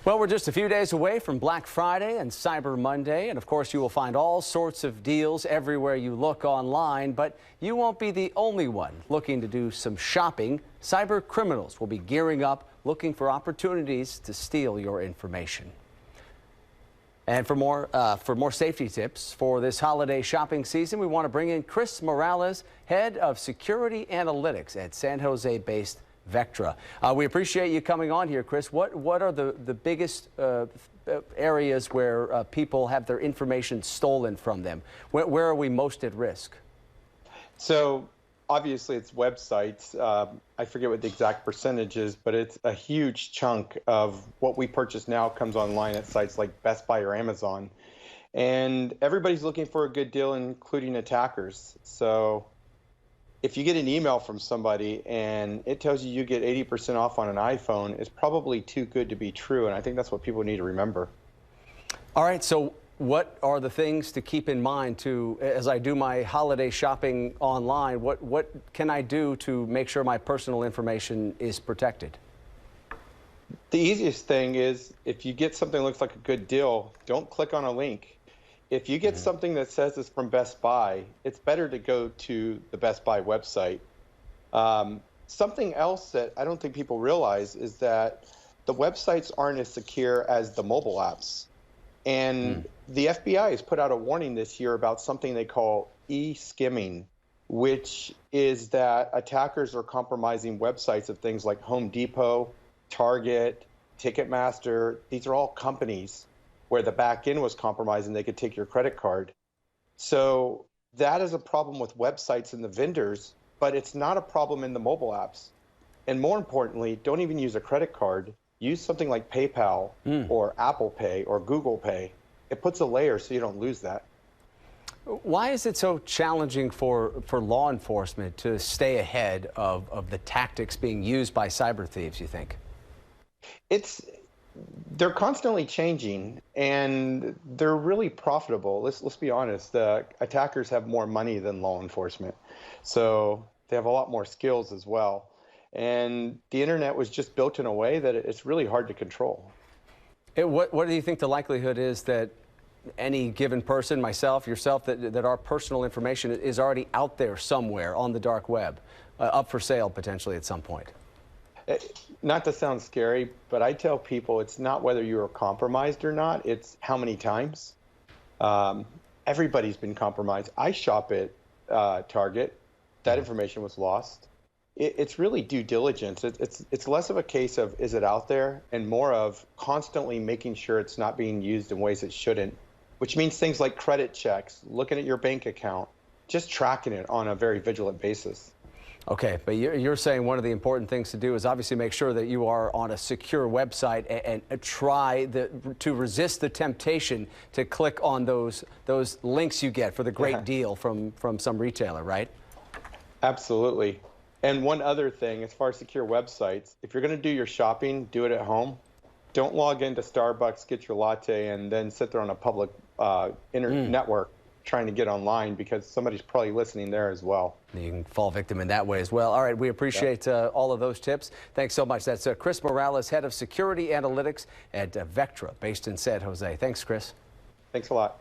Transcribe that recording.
Well, we're just a few days away from Black Friday and Cyber Monday, and of course you will find all sorts of deals everywhere you look online, but you won't be the only one looking to do some shopping. Cyber criminals will be gearing up, looking for opportunities to steal your information. And for more safety tips for this holiday shopping season, we want to bring in Chris Morales, head of security analytics at San Jose-based Vectra. We appreciate you coming on here, Chris. What are the biggest areas where people have their information stolen from them? Where are we most at risk? So obviously it's websites. I forget what the exact percentage is, but it's a huge chunk of what we purchase now comes online at sites like Best Buy or Amazon. And everybody's looking for a good deal, including attackers. So if you get an email from somebody and it tells you get 80% off on an iPhone, it's probably too good to be true. And I think that's what people need to remember. All right. So what are the things to keep in mind as I do my holiday shopping online? What can I do to make sure my personal information is protected? The easiest thing is if you get something that looks like a good deal, don't click on a link. If you get something that says it's from Best Buy, it's better to go to the Best Buy website. Something else that I don't think people realize is that the websites aren't as secure as the mobile apps. And the FBI has put out a warning this year about something they call e-skimming, which is that attackers are compromising websites of things like Home Depot, Target, Ticketmaster. These are all companies where the back end was compromised and they could take your credit card. So that is a problem with websites and the vendors, but it's not a problem in the mobile apps. And more importantly, don't even use a credit card. Use something like PayPal or Apple Pay or Google Pay. It puts a layer so you don't lose that. Why is it so challenging for law enforcement to stay ahead of the tactics being used by cyber thieves, you think? They're constantly changing, and they're really profitable. Let's be honest. The attackers have more money than law enforcement, so they have a lot more skills as well. And the internet was just built in a way that it's really hard to control. What do you think the likelihood is that any given person, myself, yourself, that our personal information is already out there somewhere on the dark web, up for sale potentially at some point? Not to sound scary, but I tell people it's not whether you are compromised or not, it's how many times. Everybody's been compromised. I shop at Target. That information was lost. It's really due diligence. It's less of a case of is it out there and more of constantly making sure it's not being used in ways it shouldn't, which means things like credit checks, looking at your bank account, just tracking it on a very vigilant basis. Okay, but you're saying one of the important things to do is obviously make sure that you are on a secure website and try to resist the temptation to click on those links you get for the great deal from some retailer, right? Absolutely. And one other thing, as far as secure websites, if you're going to do your shopping, do it at home. Don't log into Starbucks, get your latte, and then sit there on a public internet network trying to get online, because somebody's probably listening there as well. You can fall victim in that way as well. All right, we appreciate all of those tips. Thanks so much. That's Chris Morales, head of security analytics at Vectra, based in San Jose. Thanks, Chris. Thanks a lot.